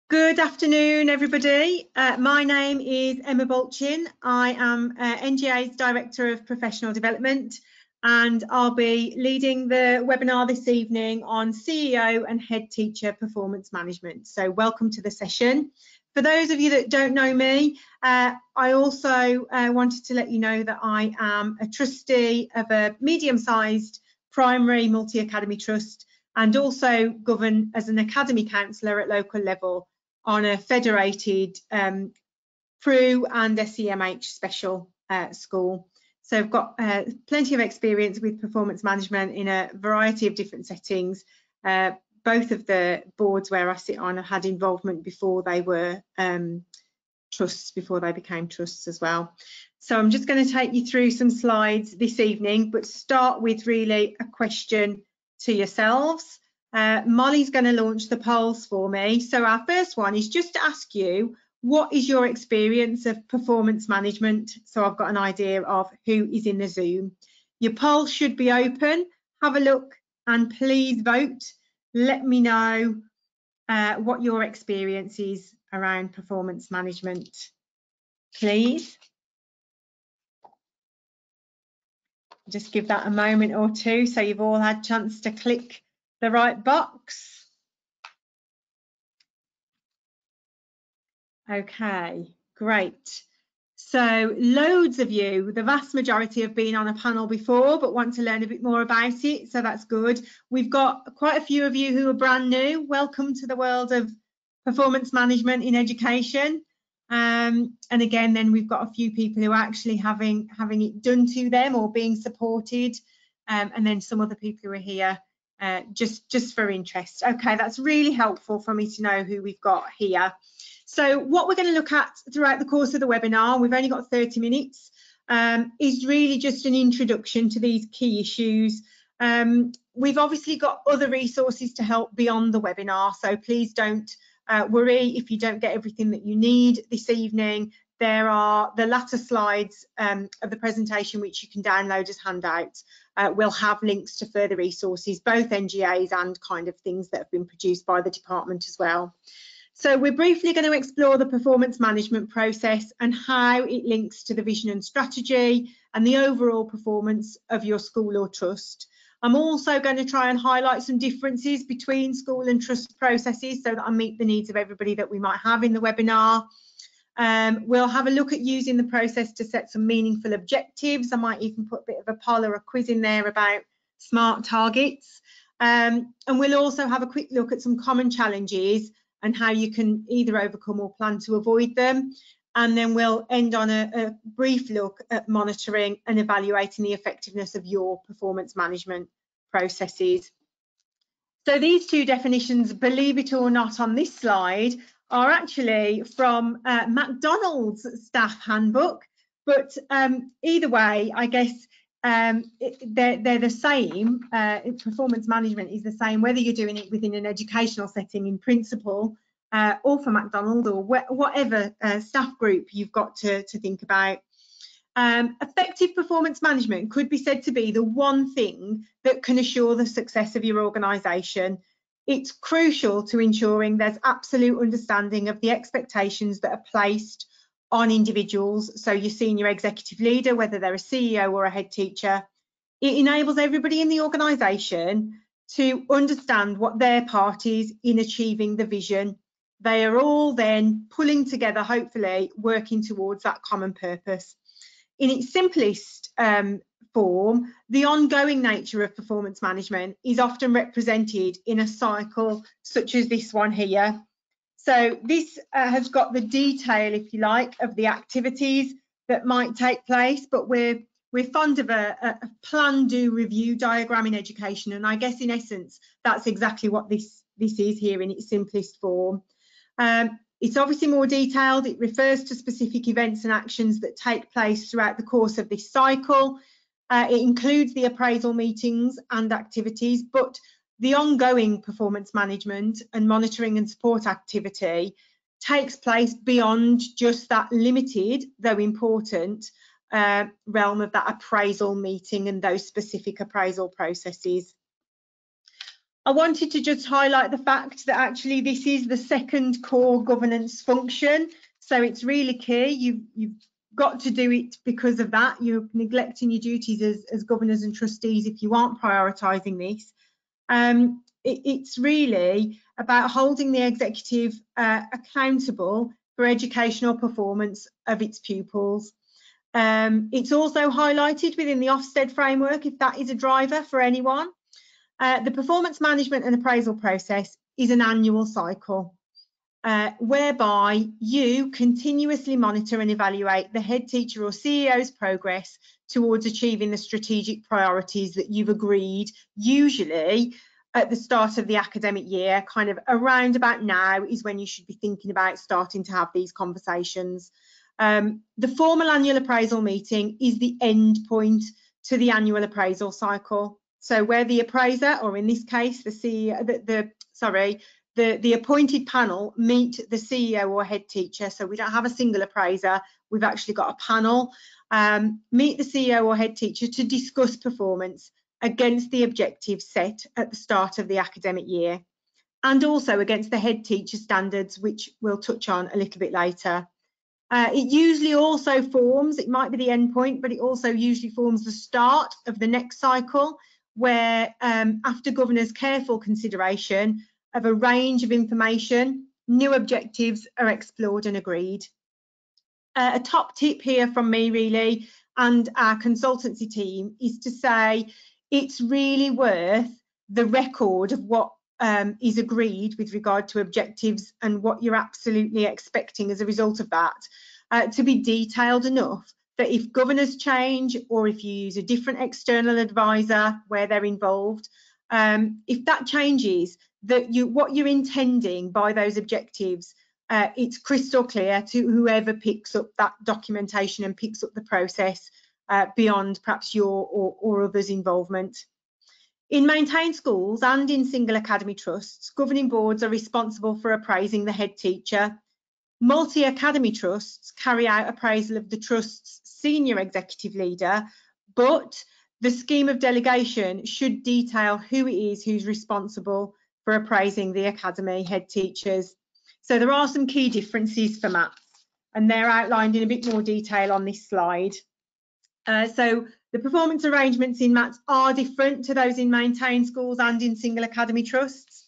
Good afternoon, everybody. My name is Emma Bolchin. I am NGA's Director of Professional Development, and I'll be leading the webinar this evening on CEO and Head Teacher Performance Management. So welcome to the session. For those of you that don't know me, I also wanted to let you know that I am a trustee of a medium-sized primary multi-academy trust and also govern as an academy counsellor at local level on a federated PRU and SEMH special school. So I've got plenty of experience with performance management in a variety of different settings. Both of the boards where I sit on have had involvement before they were trusts, before they became trusts as well. So I'm just going to take you through some slides this evening, but start with really a question to yourselves. Molly's going to launch the polls for me. So our first one is just to ask you, what is your experience of performance management? So I've got an idea of who is in the Zoom. Your poll should be open. Have a look and please vote. Let me know what your experience is around performance management, please. Just give that a moment or two so you've all had a chance to click the right box. Okay, great. So loads of you, the vast majority, have been on a panel before but want to learn a bit more about it, so that's good. We've got quite a few of you who are brand new. Welcome to the world of performance management in education. And again, then we've got a few people who are actually having it done to them or being supported, and then some other people who are here just for interest. Okay, that's really helpful for me to know who we've got here. So what we're going to look at throughout the course of the webinar, we've only got 30 minutes, is really just an introduction to these key issues. We've obviously got other resources to help beyond the webinar, so please don't worry if you don't get everything that you need this evening. There are the latter slides of the presentation which you can download as handouts. We'll have links to further resources, both NGAs and kind of things that have been produced by the department as well. So we're briefly going to explore the performance management process and how it links to the vision and strategy and the overall performance of your school or trust. I'm also going to try and highlight some differences between school and trust processes so that I meet the needs of everybody that we might have in the webinar. We'll have a look at using the process to set some meaningful objectives. I might even put a bit of a poll or a quiz in there about SMART targets. And we'll also have a quick look at some common challenges and how you can either overcome or plan to avoid them. And then we'll end on a brief look at monitoring and evaluating the effectiveness of your performance management processes. So these two definitions, believe it or not, on this slide are actually from McDonald's staff handbook, but either way, I guess they're the same. Performance management is the same whether you're doing it within an educational setting in principle or for McDonald's or whatever staff group you've got to think about. Effective performance management could be said to be the one thing that can assure the success of your organisation. It's crucial to ensuring there's absolute understanding of the expectations that are placed on individuals, so your senior executive leader, whether they're a CEO or a head teacher. It enables everybody in the organisation to understand what their part is in achieving the vision. They are all then pulling together, hopefully working towards that common purpose. In its simplest form, the ongoing nature of performance management is often represented in a cycle such as this one here. So this has got the detail, if you like, of the activities that might take place, but we're fond of a plan, do, review diagram in education, and I guess in essence that's exactly what this is here in its simplest form. It's obviously more detailed. It refers to specific events and actions that take place throughout the course of this cycle. It includes the appraisal meetings and activities, but the ongoing performance management and monitoring and support activity takes place beyond just that limited, though important, realm of that appraisal meeting and those specific appraisal processes. I wanted to just highlight the fact that actually this is the second core governance function. So it's really key. You've got to do it because of that. You're neglecting your duties as governors and trustees if you aren't prioritising this. It's really about holding the executive accountable for educational performance of its pupils. It's also highlighted within the Ofsted framework if that is a driver for anyone. The performance management and appraisal process is an annual cycle whereby you continuously monitor and evaluate the head teacher or CEO's progress towards achieving the strategic priorities that you've agreed, usually at the start of the academic year. Kind of around about now is when you should be thinking about starting to have these conversations. The formal annual appraisal meeting is the end point to the annual appraisal cycle. So where the appraiser, or in this case, the CEO, the appointed panel meet the CEO or head teacher. So we don't have a single appraiser, we've actually got a panel, meet the CEO or head teacher to discuss performance against the objectives set at the start of the academic year, and also against the head teacher standards, which we'll touch on a little bit later. It usually also forms, it might be the end point, but it also usually forms the start of the next cycle, where after governors' careful consideration of a range of information, new objectives are explored and agreed. A top tip here from me really, and our consultancy team, is to say it's really worth the record of what is agreed with regard to objectives and what you're absolutely expecting as a result of that, to be detailed enough that if governors change, or if you use a different external advisor where they're involved, if that changes, that what you're intending by those objectives, it's crystal clear to whoever picks up that documentation and picks up the process beyond perhaps your or others' involvement. In maintained schools and in single academy trusts, governing boards are responsible for appraising the head teacher. Multi-academy trusts carry out appraisal of the trust's senior executive leader, but the scheme of delegation should detail who it is who's responsible for appraising the academy head teachers. So there are some key differences for MATs, and they're outlined in a bit more detail on this slide. So the performance arrangements in MATs are different to those in maintained schools and in single academy trusts.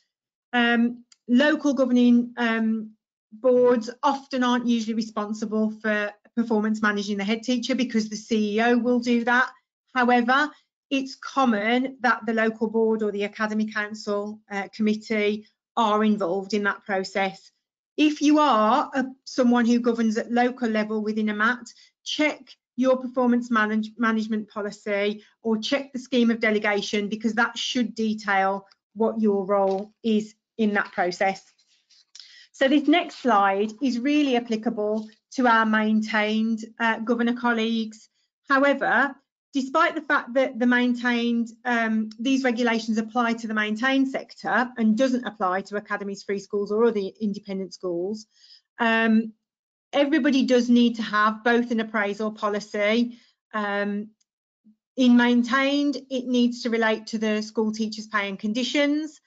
Local governing boards often aren't usually responsible for performance managing the head teacher because the CEO will do that. However, it's common that the local board or the academy council committee are involved in that process. If you are someone who governs at local level within a MAT, check your performance management policy or check the scheme of delegation, because that should detail what your role is in that process. So this next slide is really applicable to our maintained governor colleagues. However, despite the fact that the maintained, these regulations apply to the maintained sector and doesn't apply to academies, free schools or other independent schools, everybody does need to have both an appraisal policy. In maintained, it needs to relate to the school teachers' pay and conditions.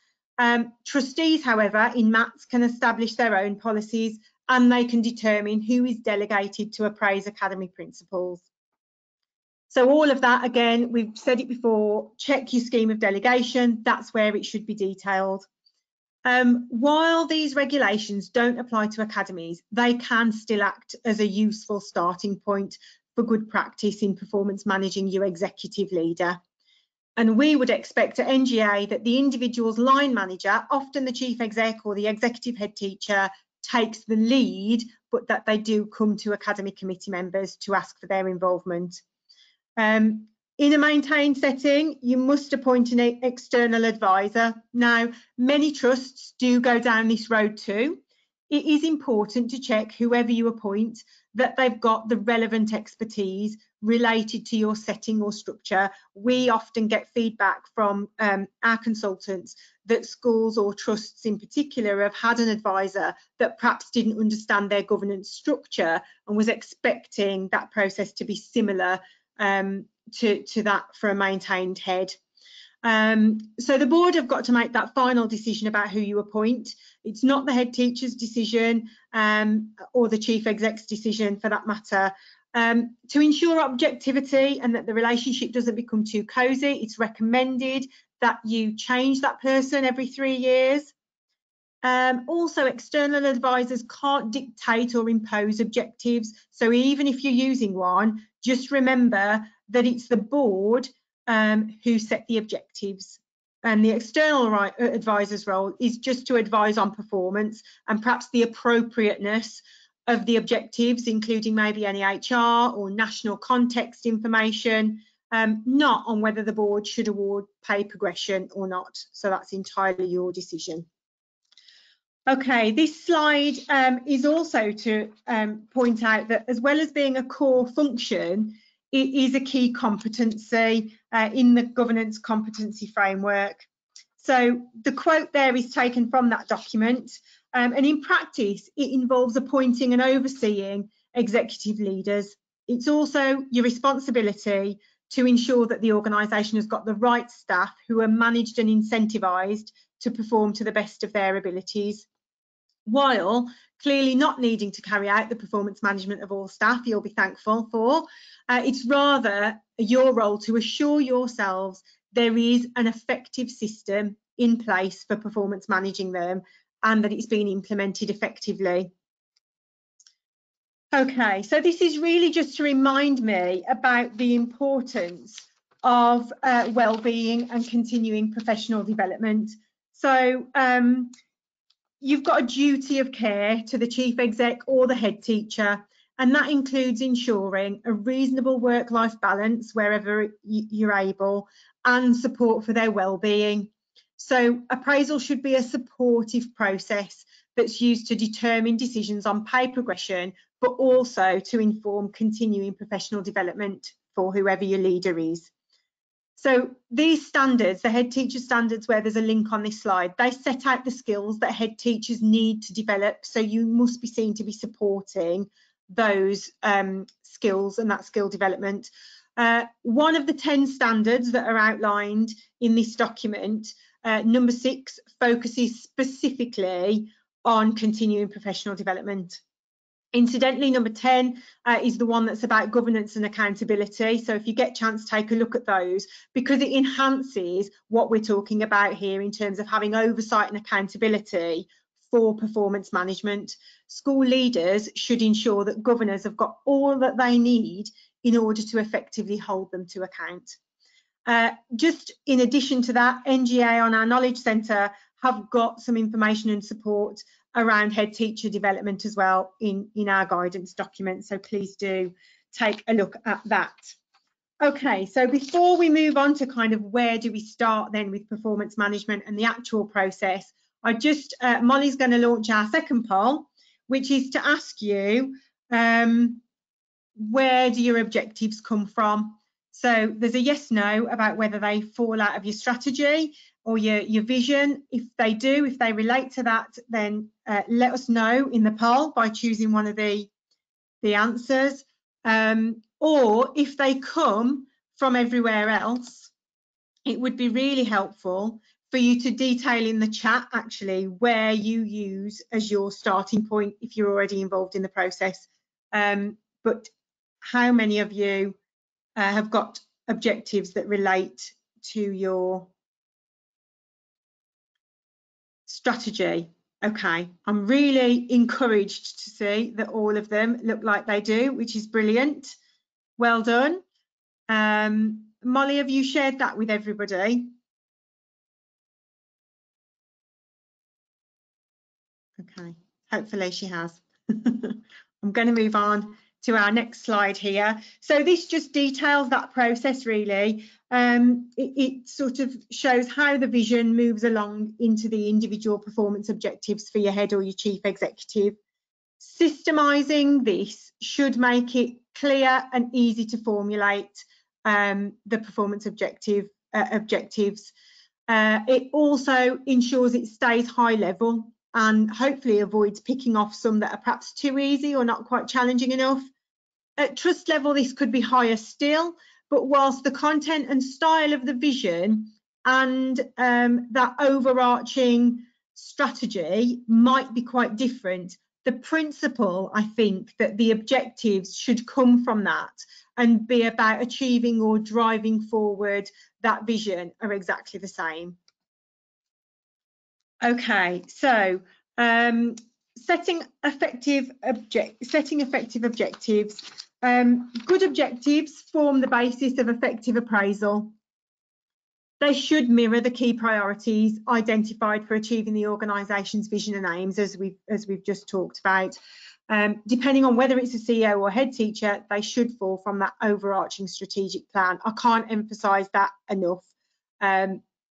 Trustees, however, in MATs can establish their own policies, and they can determine who is delegated to appraise academy principals. So all of that, again, we've said it before, check your scheme of delegation, that's where it should be detailed. While these regulations don't apply to academies, they can still act as a useful starting point for good practice in performance managing your executive leader. And we would expect at NGA that the individual's line manager, often the chief exec or the executive head teacher, takes the lead, but that they do come to academy committee members to ask for their involvement. In a maintained setting, you must appoint an external advisor. Now, many trusts do go down this road too. It is important to check whoever you appoint that they've got the relevant expertise related to your setting or structure. We often get feedback from our consultants that schools or trusts in particular have had an advisor that perhaps didn't understand their governance structure and was expecting that process to be similar to that for a maintained head. So the board have got to make that final decision about who you appoint. It's not the head teacher's decision or the chief exec's decision for that matter. To ensure objectivity and that the relationship doesn't become too cosy, it's recommended that you change that person every 3 years. Also, external advisors can't dictate or impose objectives. So even if you're using one, just remember that it's the board who set the objectives. And the external advisor's role is just to advise on performance and perhaps the appropriateness of the objectives, including maybe any HR or national context information, not on whether the board should award pay progression or not. So that's entirely your decision. Okay, this slide is also to point out that as well as being a core function, it is a key competency in the governance competency framework. So the quote there is taken from that document, and in practice it involves appointing and overseeing executive leaders. It's also your responsibility to ensure that the organisation has got the right staff who are managed and incentivised to perform to the best of their abilities, while clearly not needing to carry out the performance management of all staff. You'll be thankful for. It's rather your role to assure yourselves there is an effective system in place for performance managing them and that it's being implemented effectively. Okay, so this is really just to remind me about the importance of well-being and continuing professional development. So you've got a duty of care to the chief exec or the head teacher, and that includes ensuring a reasonable work-life balance wherever you're able and support for their well-being. So appraisal should be a supportive process that's used to determine decisions on pay progression, but also to inform continuing professional development for whoever your leader is. So these standards, the head teacher standards where there's a link on this slide, they set out the skills that head teachers need to develop. So you must be seen to be supporting those skills and that skill development. One of the 10 standards that are outlined in this document, number 6, focuses specifically on continuing professional development. Incidentally, number 10 is the one that's about governance and accountability. So if you get a chance, take a look at those, because it enhances what we're talking about here in terms of having oversight and accountability for performance management. School leaders should ensure that governors have got all that they need in order to effectively hold them to account. Just in addition to that, NGA on our Knowledge Centre have got some information and support around head teacher development as well in our guidance document, so please do take a look at that. Okay, so before we move on to kind of where do we start then with performance management and the actual process, Molly's going to launch our second poll, which is to ask you where do your objectives come from? So there's a yes no about whether they fall out of your strategy or your vision. If they do, if they relate to that, then let us know in the poll by choosing one of the answers. Or if they come from everywhere else, it would be really helpful for you to detail in the chat actually where you use as your starting point if you're already involved in the process. But how many of you have got objectives that relate to your strategy? Okay, I'm really encouraged to see that all of them look like they do, which is brilliant. Well done. Molly, have you shared that with everybody? Okay, hopefully she has. I'm going to move on to our next slide here. So this just details that process really. It sort of shows how the vision moves along into the individual performance objectives for your head or your chief executive. Systemizing this should make it clear and easy to formulate the performance objectives. It also ensures it stays high level and hopefully avoids picking off some that are perhaps too easy or not quite challenging enough. At trust level, this could be higher still, but whilst the content and style of the vision and that overarching strategy might be quite different. The principle, I think, that the objectives should come from that and be about achieving or driving forward that vision are exactly the same. Okay, so setting effective objectives. Good objectives form the basis of effective appraisal. They should mirror the key priorities identified for achieving the organisation's vision and aims, as we've just talked about. Depending on whether it's a CEO or head teacher, they should fall from that overarching strategic plan. I can't emphasise that enough.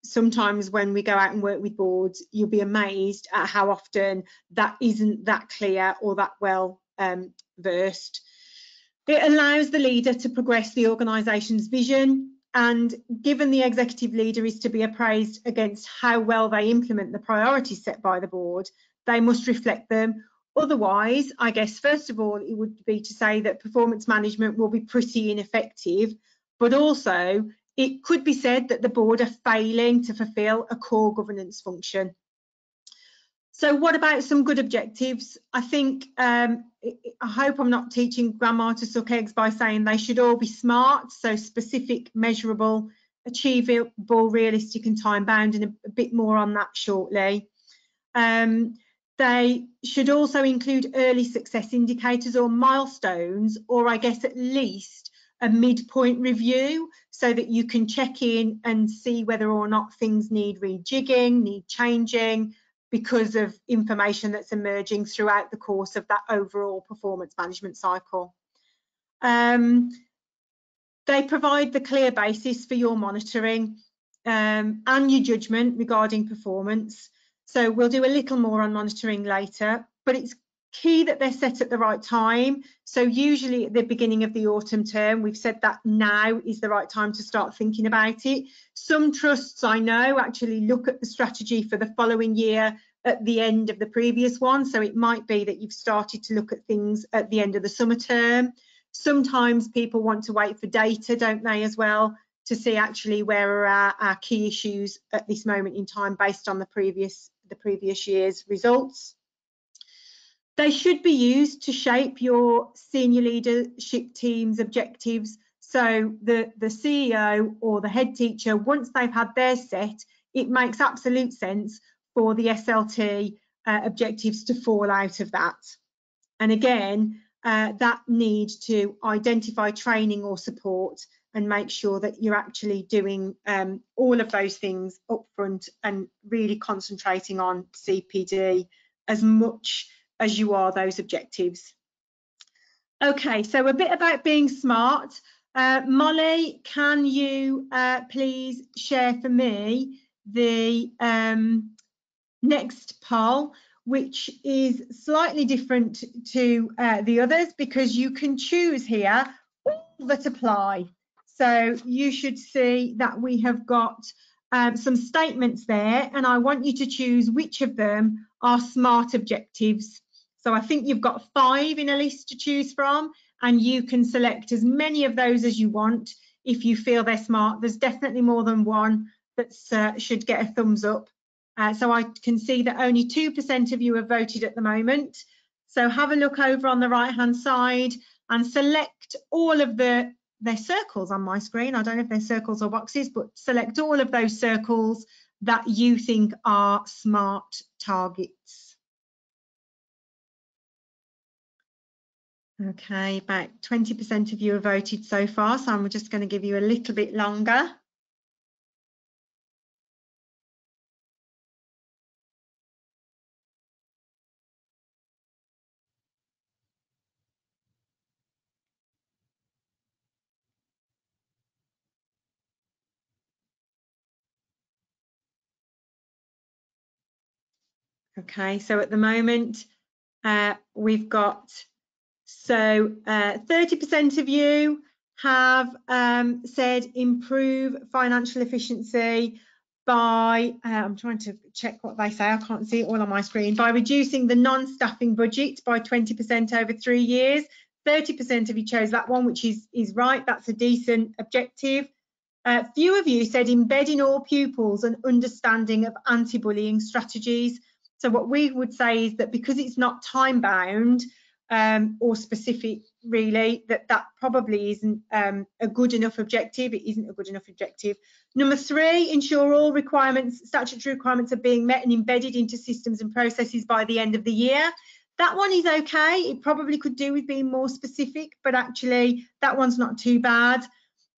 Sometimes when we go out and work with boards, you'll be amazed at how often that isn't that clear or that well versed. It allows the leader to progress the organisation's vision, and given the executive leader is to be appraised against how well they implement the priorities set by the board, they must reflect them. Otherwise, I guess, first of all, it would be to say that performance management will be pretty ineffective, but also it could be said that the board are failing to fulfil a core governance function. So what about some good objectives? I think, I hope I'm not teaching grandma to suck eggs by saying they should all be SMART, so specific, measurable, achievable, realistic and time-bound, and a bit more on that shortly. They should also include early success indicators or milestones, or I guess at least a midpoint review, so that you can check in and see whether or not things need rejigging, need changing, because of information that's emerging throughout the course of that overall performance management cycle. They provide the clear basis for your monitoring and your judgment regarding performance. So we'll do a little more on monitoring later, but it's key that they're set at the right time. So usually at the beginning of the autumn term, we've said that now is the right time to start thinking about it. Some trusts, I know, actually look at the strategy for the following year at the end of the previous one. So it might be that you've started to look at things at the end of the summer term. Sometimes people want to wait for data, don't they, as well, to see actually where are our key issues at this moment in time based on the previous year's results. They should be used to shape your senior leadership team's objectives. So the CEO or the head teacher, once they've had theirs set, it makes absolute sense for the SLT objectives to fall out of that. And again, that need to identify training or support and make sure that you're actually doing all of those things up front and really concentrating on CPD as much as you are those objectives. Okay, so a bit about being SMART. Molly, can you please share for me the next poll, which is slightly different to the others because you can choose here all that apply. So you should see that we have got some statements there, and I want you to choose which of them are SMART objectives. So I think you've got 5 in a list to choose from, and you can select as many of those as you want if you feel they're SMART. There's definitely more than one that should get a thumbs up. So I can see that only 2% of you have voted at the moment. So have a look over on the right-hand side and select all of their circles on my screen. I don't know if they're circles or boxes, but select all of those circles that you think are SMART targets. Okay, about 20% of you have voted so far, so I'm just going to give you a little bit longer. Okay, so at the moment we've got 30% of you have said improve financial efficiency by, I'm trying to check what they say, I can't see it all on my screen, by reducing the non-staffing budget by 20% over 3 years. 30% of you chose that one, which is right, that's a decent objective. Few of you said embedding all pupils an understanding of anti-bullying strategies. So what we would say is that because it's not time bound or specific really, that probably isn't a good enough objective. It isn't a good enough objective. Number 3, ensure all requirements, statutory requirements are being met and embedded into systems and processes by the end of the year. That one is okay. It probably could do with being more specific, but actually that one's not too bad.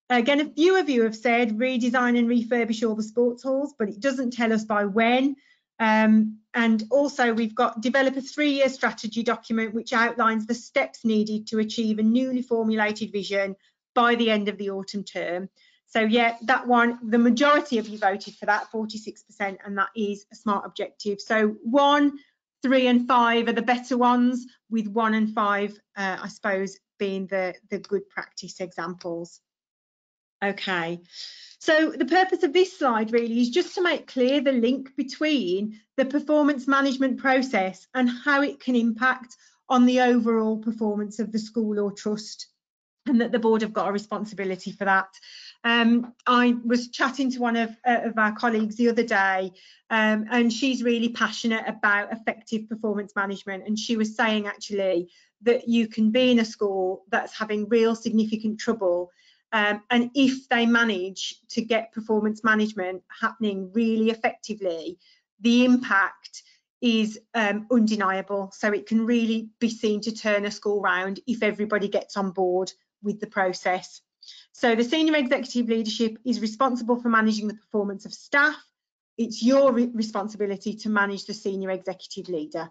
Again, a few of you have said redesign and refurbish all the sports halls, but it doesn't tell us by when. And also we've got develop a 3-year strategy document which outlines the steps needed to achieve a newly formulated vision by the end of the autumn term. So yeah, that one, the majority of you voted for that, 46%, and that is a SMART objective. So 1, 3 and 5 are the better ones, with 1 and 5, I suppose, being the good practice examples. Okay, so the purpose of this slide really is just to make clear the link between the performance management process and how it can impact on the overall performance of the school or trust, and that the board have got a responsibility for that. I was chatting to one of our colleagues the other day, and she's really passionate about effective performance management, and she was saying actually that you can be in a school that's having real significant trouble, and if they manage to get performance management happening really effectively, the impact is undeniable. So it can really be seen to turn a school round if everybody gets on board with the process. So the senior executive leadership is responsible for managing the performance of staff. It's your responsibility to manage the senior executive leader.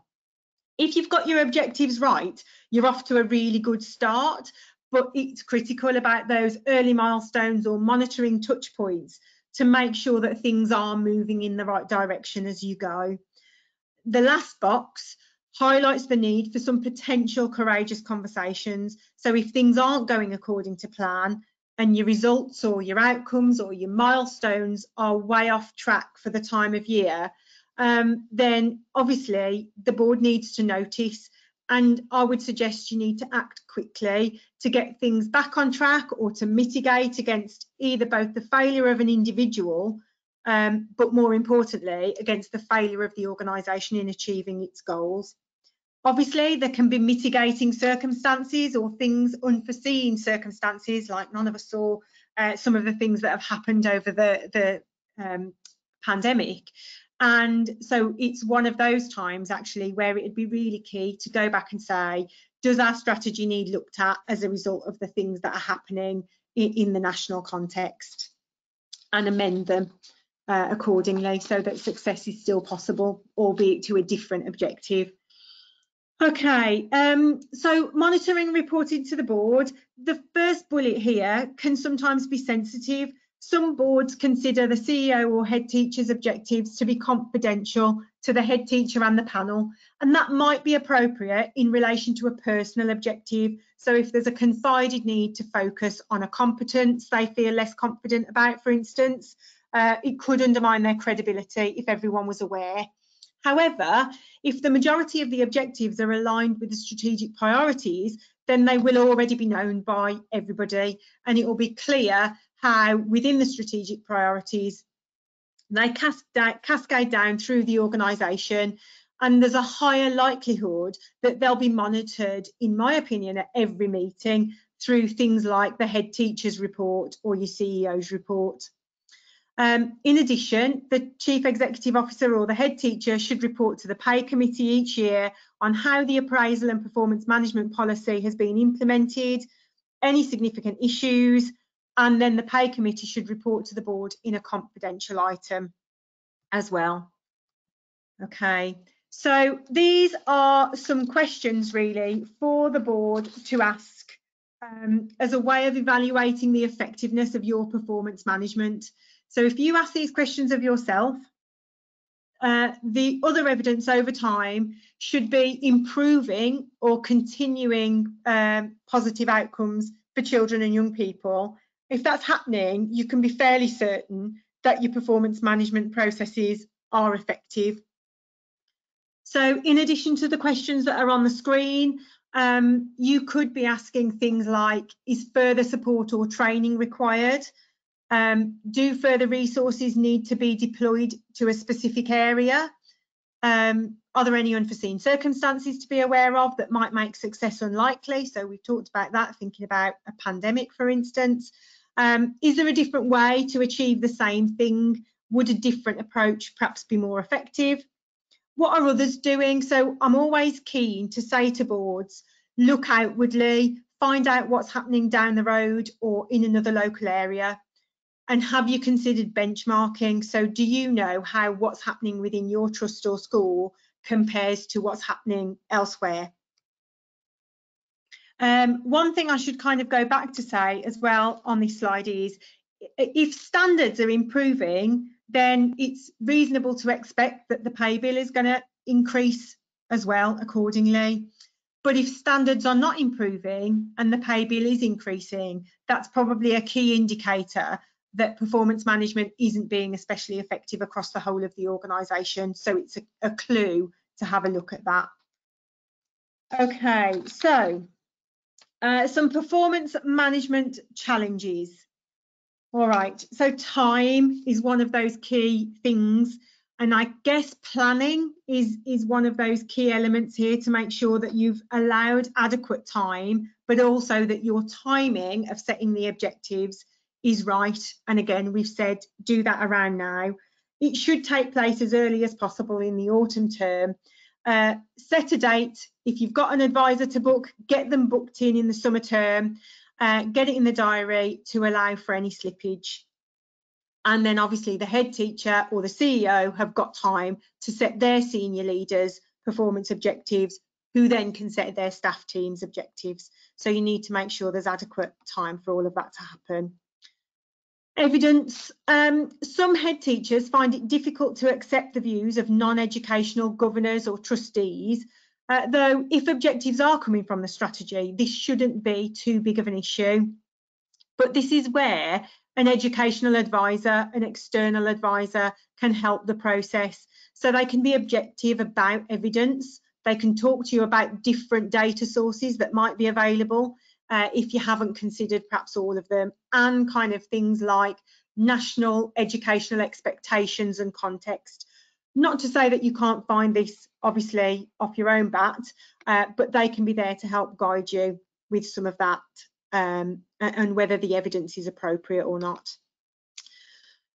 If you've got your objectives right, you're off to a really good start, but it's critical about those early milestones or monitoring touch points to make sure that things are moving in the right direction as you go. The last box highlights the need for some potential courageous conversations. So if things aren't going according to plan and your results or your outcomes or your milestones are way off track for the time of year, then obviously the board needs to notice, and I would suggest you need to act quickly to get things back on track or to mitigate against either both the failure of an individual, but more importantly, against the failure of the organisation in achieving its goals. Obviously, there can be mitigating circumstances or things, unforeseen circumstances, like none of us saw some of the things that have happened over the pandemic. And so it's one of those times actually where it'd be really key to go back and say, does our strategy need looked at as a result of the things that are happening in the national context, and amend them accordingly so that success is still possible, albeit to a different objective. Okay, so monitoring and reporting to the board. The first bullet here can sometimes be sensitive. Some boards consider the CEO or head teacher's objectives to be confidential to the head teacher and the panel, and that might be appropriate in relation to a personal objective. So if there's a confided need to focus on a competence they feel less confident about, for instance, it could undermine their credibility if everyone was aware. However, if the majority of the objectives are aligned with the strategic priorities, then they will already be known by everybody, and it will be clear how within the strategic priorities they cascade down through the organisation, and there's a higher likelihood that they'll be monitored, in my opinion, at every meeting through things like the head teacher's report or your CEO's report. In addition, the Chief Executive Officer or the head teacher should report to the pay committee each year on how the appraisal and performance management policy has been implemented, any significant issues, and then the pay committee should report to the board in a confidential item as well. Okay, so these are some questions really for the board to ask as a way of evaluating the effectiveness of your performance management. So if you ask these questions of yourself, the other evidence over time should be improving or continuing positive outcomes for children and young people. If that's happening, you can be fairly certain that your performance management processes are effective. So in addition to the questions that are on the screen, you could be asking things like, is further support or training required? Do further resources need to be deployed to a specific area? Are there any unforeseen circumstances to be aware of that might make success unlikely? So we've talked about that, thinking about a pandemic, for instance. Is there a different way to achieve the same thing? Would a different approach perhaps be more effective? What are others doing? So I'm always keen to say to boards, look outwardly, find out what's happening down the road or in another local area. And have you considered benchmarking? So do you know how what's happening within your trust or school compares to what's happening elsewhere? One thing I should kind of go back to say as well on this slide is, if standards are improving, then it's reasonable to expect that the pay bill is going to increase as well accordingly. But if standards are not improving and the pay bill is increasing, that's probably a key indicator that performance management isn't being especially effective across the whole of the organisation. So it's a clue to have a look at that. Okay, so some performance management challenges. All right, so time is one of those key things, and I guess planning is one of those key elements here to make sure that you've allowed adequate time, but also that your timing of setting the objectives is right. And again, we've said do that around now. It should take place as early as possible in the autumn term. Set a date. If you've got an advisor to book, get them booked in the summer term. Get it in the diary to allow for any slippage. And then obviously the head teacher or the CEO have got time to set their senior leaders' performance objectives, who then can set their staff teams' objectives. So you need to make sure there's adequate time for all of that to happen. Evidence. Some head teachers find it difficult to accept the views of non-educational governors or trustees, though if objectives are coming from the strategy, this shouldn't be too big of an issue. But this is where an educational advisor, an external advisor, can help the process. So they can be objective about evidence. They can talk to you about different data sources that might be available if you haven't considered perhaps all of them, and kind of things like national educational expectations and context. Not to say that you can't find this obviously off your own bat, but they can be there to help guide you with some of that and whether the evidence is appropriate or not.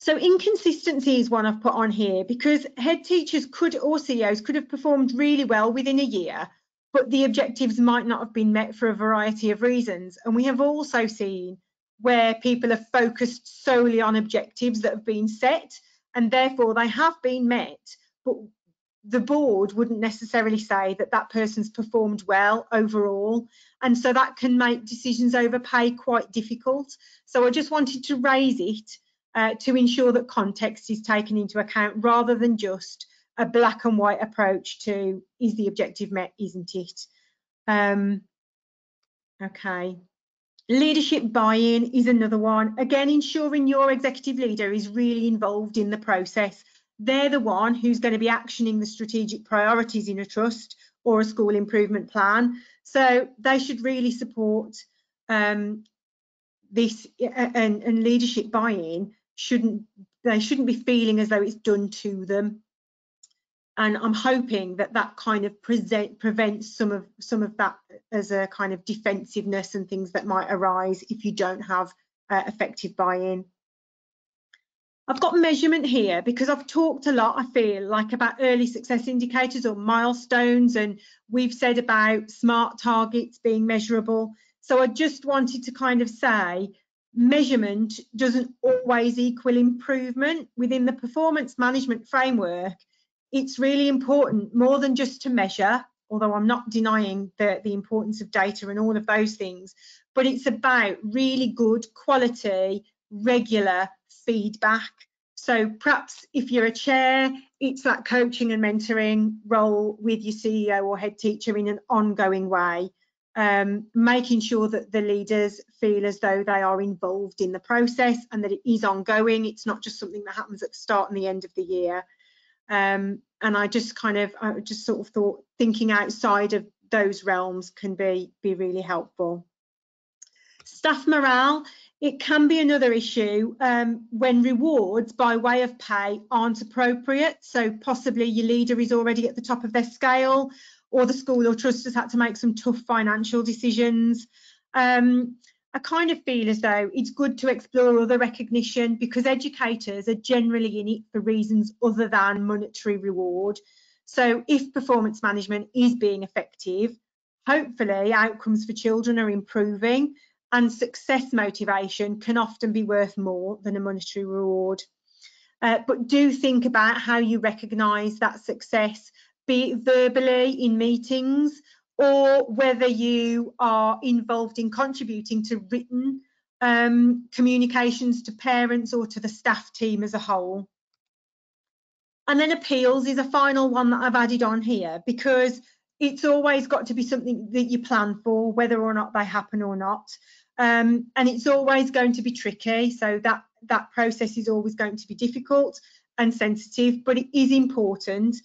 So inconsistency is one I've put on here, because head teachers or CEOs could have performed really well within a year, but the objectives might not have been met for a variety of reasons. And we have also seen where people have focused solely on objectives that have been set, and therefore they have been met, but the board wouldn't necessarily say that that person's performed well overall. And so that can make decisions over pay quite difficult. So I just wanted to raise it to ensure that context is taken into account, rather than just a black and white approach to, is the objective met, isn't it? Okay. Leadership buy-in is another one. Again, ensuring your executive leader is really involved in the process. They're the one who's going to be actioning the strategic priorities in a trust or a school improvement plan. So they should really support this, and leadership buy-in they shouldn't be feeling as though it's done to them. And I'm hoping that that kind of prevents some of that as a kind of defensiveness and things that might arise if you don't have effective buy-in. I've got measurement here because I've talked a lot, I feel like, about early success indicators or milestones, and we've said about SMART targets being measurable. So I just wanted to kind of say measurement doesn't always equal improvement. Within the performance management framework, it's really important, more than just to measure, although I'm not denying the importance of data and all of those things, but it's about really good quality, regular feedback. So perhaps if you're a chair, it's that coaching and mentoring role with your CEO or head teacher in an ongoing way, making sure that the leaders feel as though they are involved in the process and that it is ongoing. It's not just something that happens at the start and the end of the year. And I just sort of thought thinking outside of those realms can be really helpful. Staff morale It can be another issue when rewards by way of pay aren't appropriate. So possibly your leader is already at the top of their scale, or the school or trust has had to make some tough financial decisions. I kind of feel as though it's good to explore other recognition, because educators are generally in it for reasons other than monetary reward. So if performance management is being effective, hopefully outcomes for children are improving, and success motivation can often be worth more than a monetary reward. But do think about how you recognise that success, be it verbally in meetings, or whether you are involved in contributing to written communications to parents or to the staff team as a whole. And then appeals is a final one that I've added on here, because it's always got to be something that you plan for, whether or not they happen or not. And it's always going to be tricky, so that process is always going to be difficult and sensitive, but it is important.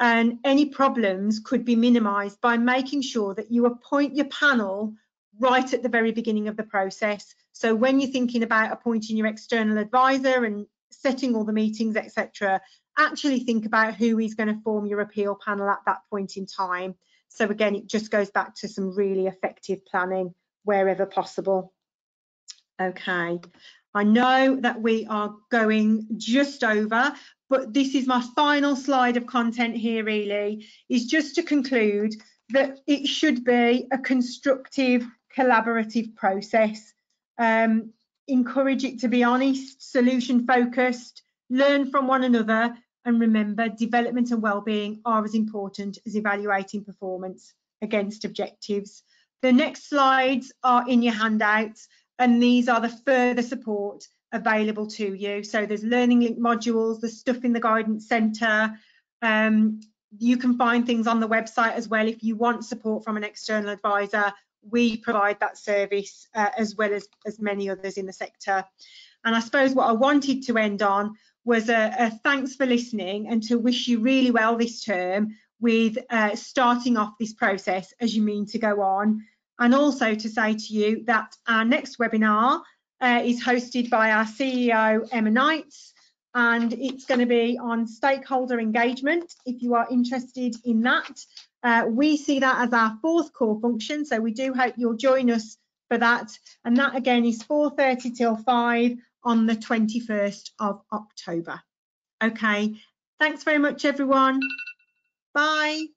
And any problems could be minimised by making sure that you appoint your panel right at the very beginning of the process. So when you're thinking about appointing your external advisor and setting all the meetings, etc., actually think about who is going to form your appeal panel at that point in time. So again, it just goes back to some really effective planning wherever possible. Okay, I know that we are going just over, but this is my final slide of content here, really, is just to conclude that it should be a constructive, collaborative process. Encourage it to be honest, solution focused, learn from one another, and remember, development and wellbeing are as important as evaluating performance against objectives. The next slides are in your handouts, and these are the further support available to you. So there's learning link modules, there's stuff in the guidance centre. You can find things on the website as well. If you want support from an external advisor, we provide that service as well as many others in the sector. And I suppose what I wanted to end on was a thanks for listening, and to wish you really well this term with starting off this process as you mean to go on. And also to say to you that our next webinar is hosted by our CEO, Emma Knights, and it's going to be on stakeholder engagement, if you are interested in that. We see that as our fourth core function, so we do hope you'll join us for that. And that again is 4:30 till 5 on the 21st of October. Okay, thanks very much, everyone. Bye.